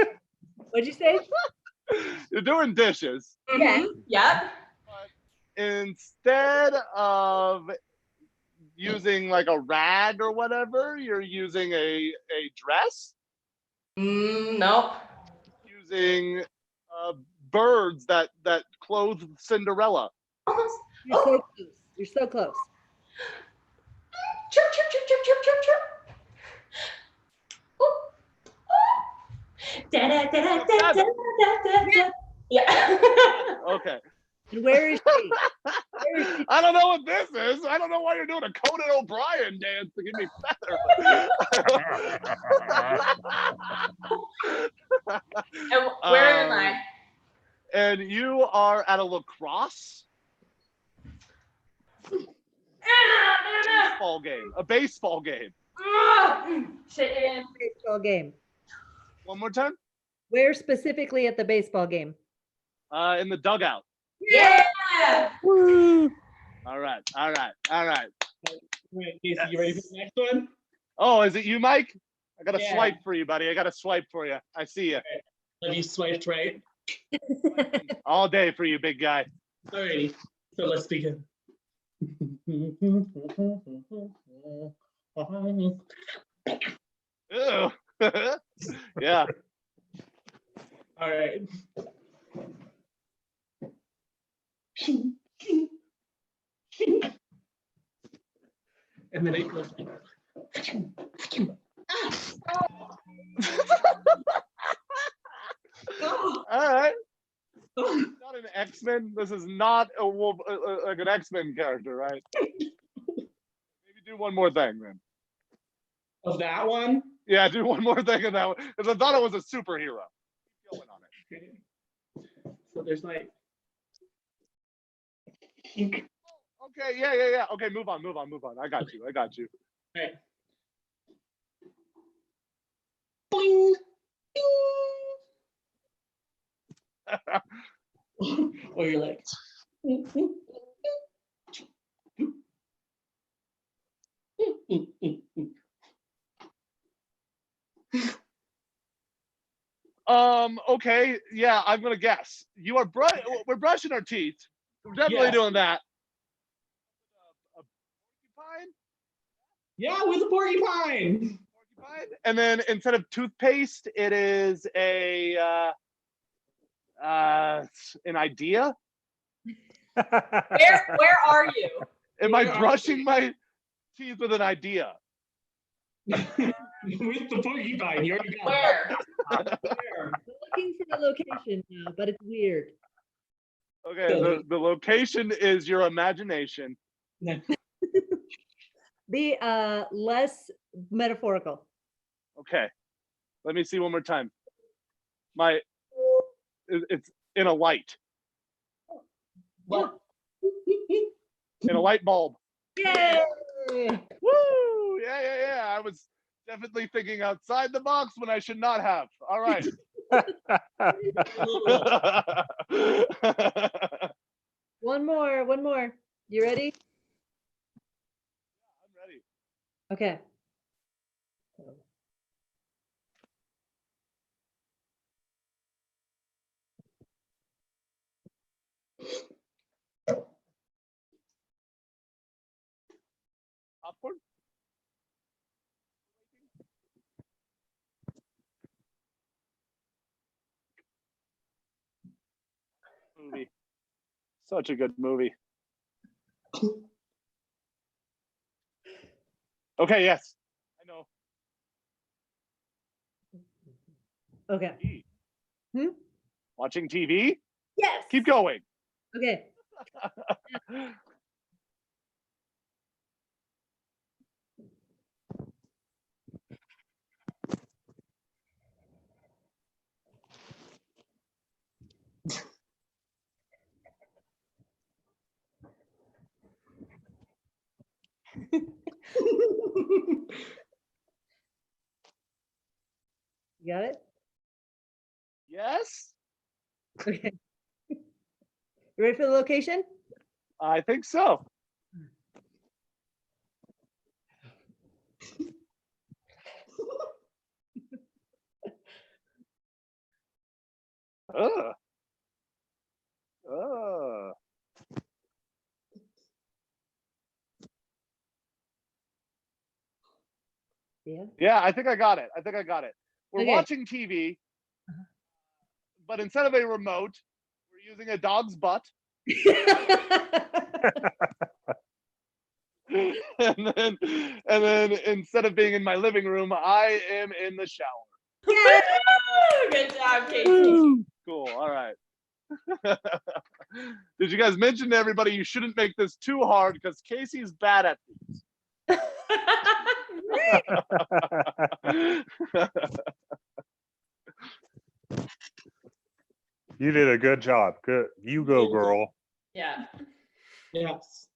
What'd you say? You're doing dishes. Yeah. Yep. Instead of using like a rag or whatever, you're using a dress. Nope. Using birds that clothe Cinderella. Almost. You're so close. You're so close. Chirp, chirp, chirp, chirp, chirp, chirp, chirp. Ooh. Ooh. Da, da, da, da, da, da, da, da. Yeah. Okay. And where is she? Where is she? I don't know what this is. I don't know why you're doing a Conan O'Brien dance to give me feather. And where am I? And you are at a lacrosse baseball game. A baseball game. Sit in. Baseball game. One more time. Where specifically at the baseball game? In the dugout. Yeah. All right. All right. All right. Right, Casey, you ready for the next one? Oh, is it you, Mike? I got a Yeah. swipe for you, buddy. I got a swipe for you. I see you. Have you swiped right? All day for you, big guy. Alrighty, so let's begin. Ew. Yeah. All right. And then it goes like. All right. Not an X-Men. This is not a wolf, like an X-Men character, right? Maybe do one more thing then. Of that one? Yeah, do one more thing of that one because I thought it was a superhero. Keep going on it. Okay. So there's like. Okay, yeah. Okay, move on. I got you. Right. Boing! Ding! Or you're like. Okay, yeah, I'm gonna guess. We're brushing our teeth. We're definitely Yes. doing that. A porcupine? Yeah, with a porcupine. And then instead of toothpaste, it is an idea. Where are you? Am I brushing my teeth with an idea? With the porcupine, you already got Where? it. Where? I'm looking for a location now, but it's weird. Okay, the location is your imagination. Be less metaphorical. Okay, let me see one more time. It's in a light, What? in a light bulb. Yay! Woo! Yeah. I was definitely thinking outside the box when I should not have. All right. One more. You ready? I'm ready. Okay. Popcorn? Movie. Such a good movie. Okay, yes. I know. Okay. Hmm? Watching TV? Yes. Keep going. Okay. You got it? Yes, Okay. You ready for the location? I think so. Ugh. Ugh. Yeah. Yeah, I think I got it. We're Okay. watching TV, but instead of a remote, we're using a dog's butt. and then instead of being in my living room, I am in the shower. Yeah. Good job, Casey. Cool. All right. Did you guys mention to everybody you shouldn't make this too hard because Casey's bad at these? You did a good job. Good. You go, girl. Yeah. Yes.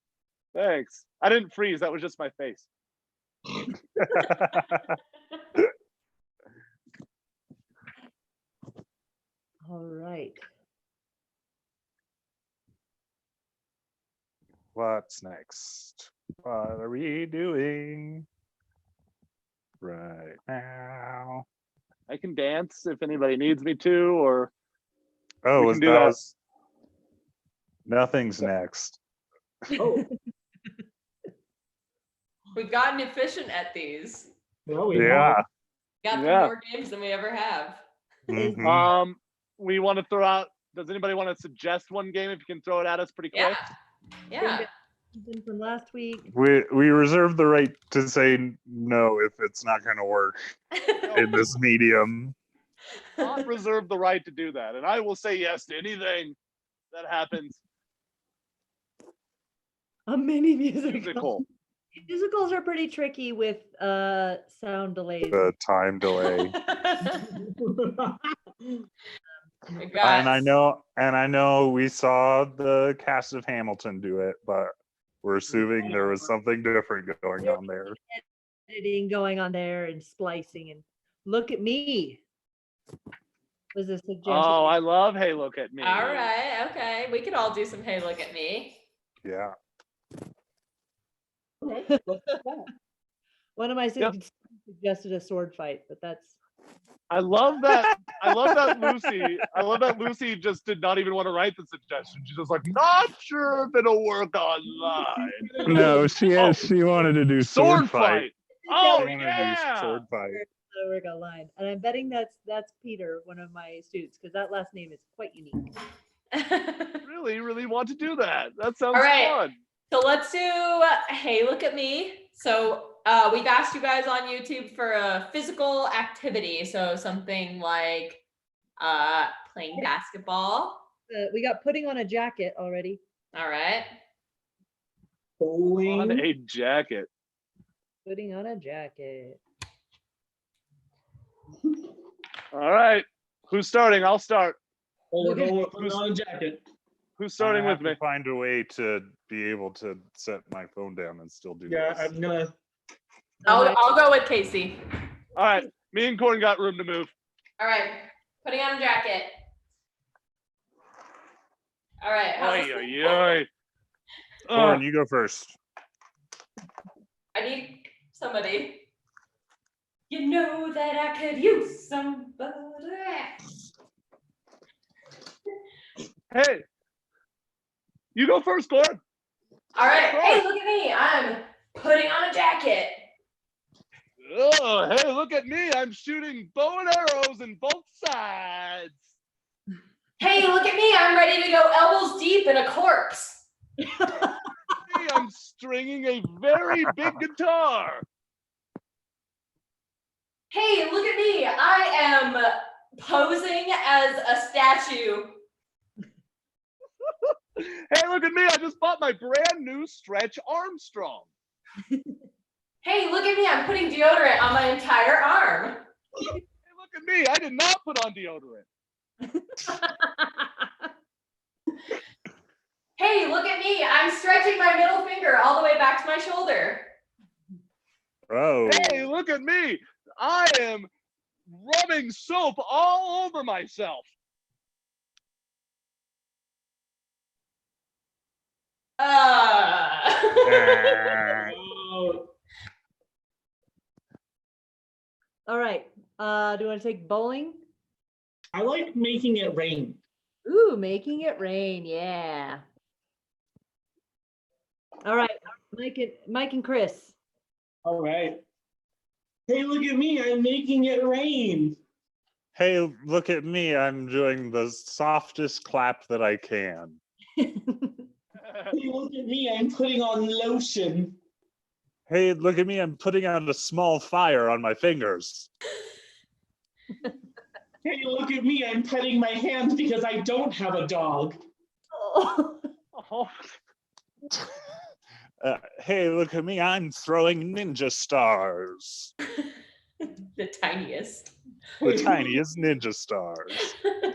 Thanks. I didn't freeze. That was just my face. All right. What's next? What are we doing right now? I can dance if anybody needs me to, or Oh, we was can do that that. was nothing's next. Oh, We've gotten efficient at these. no, we Yeah. Got through Yeah. more games than we ever have. Mhm. We want to throw out. Does anybody want to suggest one game? If you can throw it at us pretty Yeah. quick. Yeah. Something from last week. We reserve the right to say no if it's not going to work in this medium. Not reserve the right to do that, and I will say yes to anything that happens. A mini musical. Musical. Musicals are pretty tricky with sound delays. The time delay. We got- And I know we saw the cast of Hamilton do it, but we're assuming there was something different going on there. Editing going on there and splicing and look at me was a suggestion. Oh, I love Hey Look at Me. All right. Okay. We could all do some Hey Look at Me. Yeah. One of my Yep. students suggested a sword fight, but that's I love that. I love that Lucy. I love that Lucy just did not even want to write the suggestion. She's just like, not sure if it'll work online. No, she wanted to do Sword fight. Oh She wanted to do yeah. sword fight. the work online. And I'm betting that's Peter, one of my students, because that last name is quite unique. Really, really want to do that. That sounds All right. fun. So let's do Hey Look at Me. So we've asked you guys on YouTube for a physical activity. So something like playing basketball. We got putting on a jacket already. All right. On bowling. a jacket. Putting on a jacket. All right. Who's starting? I'll start. Oh, we're going with putting on a jacket. Who's starting I with have me? to find a way to be able to set my phone down and still do Yeah, this. I'm gonna. I'll go with Casey. All right. Me and Corn got room to move. All right. Putting on a jacket. All right. Oy, oy, oy. Lauren, you go first. I need somebody. You know that I could use somebody. Hey. You go first, Corn. All right. Hey, look at me. I'm putting on a jacket. Oh, hey, look at me. I'm shooting bow and arrows in both sides. Hey, look at me. I'm ready to go elbows deep in a corpse. Hey, I'm stringing a very big guitar. Hey, look at me. I am posing as a statue. Hey, look at me. I just bought my brand new Stretch Armstrong. Hey, look at me. I'm putting deodorant on my entire arm. Hey, look at me. I did not put on deodorant. Hey, look at me. I'm stretching my middle finger all the way back to my shoulder. Oh, Hey, look at me. I am rubbing soap all over myself. Oh, All right. Do you want to take bowling? I like making it rain. Ooh, making it rain. Yeah. All right, Mike and Chris. All right. Hey, look at me. I'm making it rain. hey, look at me. I'm doing the softest clap that I can. Hey, look at me. I'm putting on lotion. Hey, look at me. I'm putting out a small fire on my fingers. Hey, look at me. I'm petting my hand because I don't have a dog. Oh. Oh, Hey, look at me. I'm throwing ninja stars. The tiniest. The tiniest ninja stars. Hey,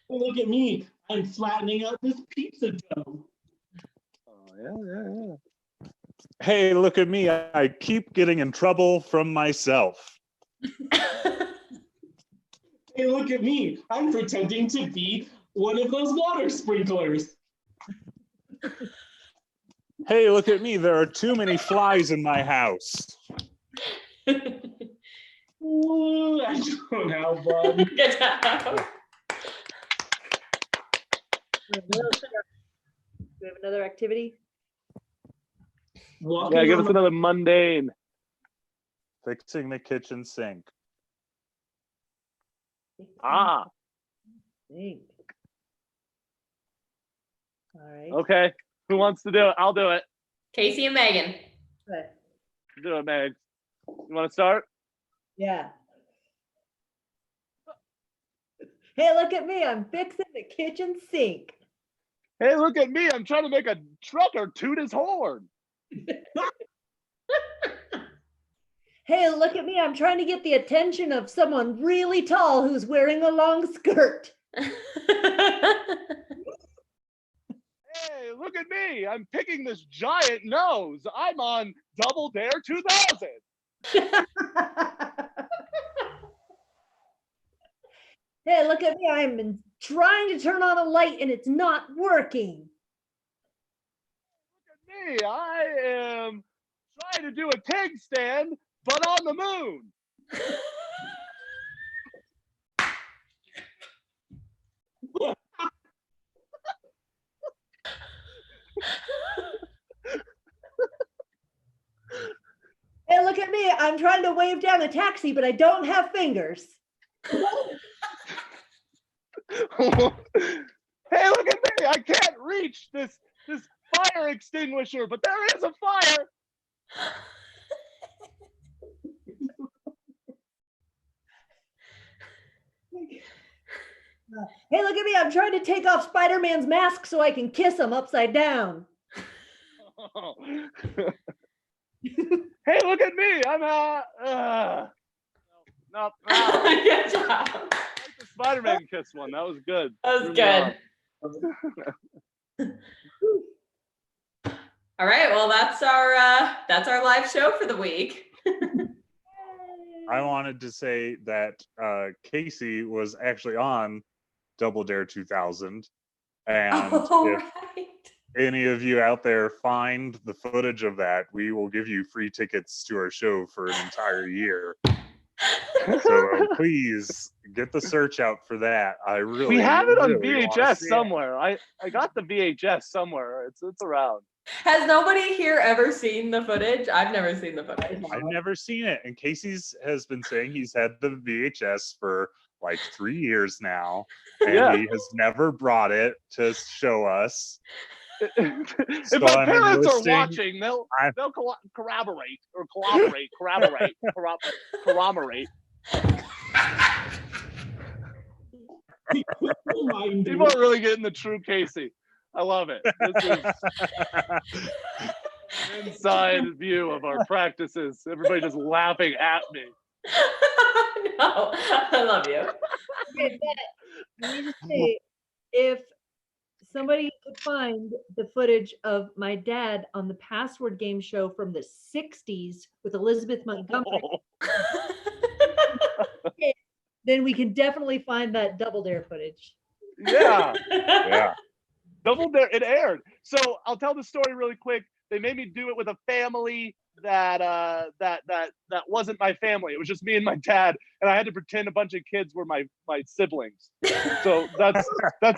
look at me. I'm flattening out this pizza dough. yeah. Hey, look at me. I keep getting in trouble from myself. Hey, look at me. I'm pretending to be one of those water sprinklers. Hey, look at me. There are too many flies in my house. Ooh, I don't have one. Get out. Do we have another activity? Walking Yeah, give on us the- another mundane. Fixing the kitchen sink. Ah, Think. All right. okay. Who wants to do it? I'll do it. Casey and Megan. Okay. Do it, Meg. You want to start? Yeah. Hey, look at me. I'm fixing the kitchen sink. Hey, look at me. I'm trying to make a trucker toot his horn. Hey, look at me. I'm trying to get the attention of someone really tall who's wearing a long skirt. Hey, look at me. I'm picking this giant nose. I'm on Double Dare 2000. Hey, look at me. I'm trying to turn on a light and it's not working. Look at me. I am trying to do a keg stand, but on the moon. Hey, look at me. I'm trying to wave down a taxi, but I don't have fingers. Hey, look at me. I can't reach this fire extinguisher, but there is a fire. Hey, look at me. I'm trying to take off Spider-Man's mask so I can kiss him upside down. Hey, look at me. I'm no. Good job. I like the Spider-Man kiss one. That was good. That was good. All right. Well, that's our live show for the week. I wanted to say that Casey was actually on Double Dare 2000. And Oh, if right. any of you out there find the footage of that, we will give you free tickets to our show for an entire year. So please get the search out for that. I really We have it on really wanna VHS see it. somewhere. I got the VHS somewhere. It's around. Has nobody here ever seen the footage? I've never seen the footage. I've never seen it. And Casey's has been saying he's had the VHS for like 3 years now. And Yeah. he has never brought it to show us. If So my I'm parents are enlisting- watching, they'll corroborate or corroborate. People are really getting the true Casey. I love it. This is an inside view of our practices. Everybody just laughing at me. No, I love you. Okay, but let me just say, if somebody could find the footage of my dad on the Password game show from the 60s with Elizabeth Montgomery, then we can definitely find that Double Dare footage. Yeah. Yeah. Double Dare, it aired. So I'll tell the story really quick. They made me do it with a family that wasn't my family. It was just me and my dad, and I had to pretend a bunch of kids were my siblings. So that's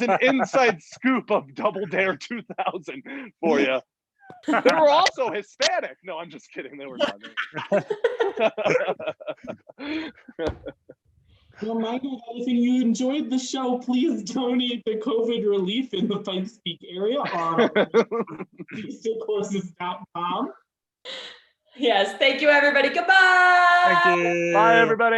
an inside scoop of Double Dare 2000 for you. They were also Hispanic. No, I'm just kidding. They were not. Reminder that if you enjoyed the show, please donate to COVID relief in the Pikes Peak area on courses.com. Yes, thank you, everybody. Goodbye. Thank you. Bye, everybody.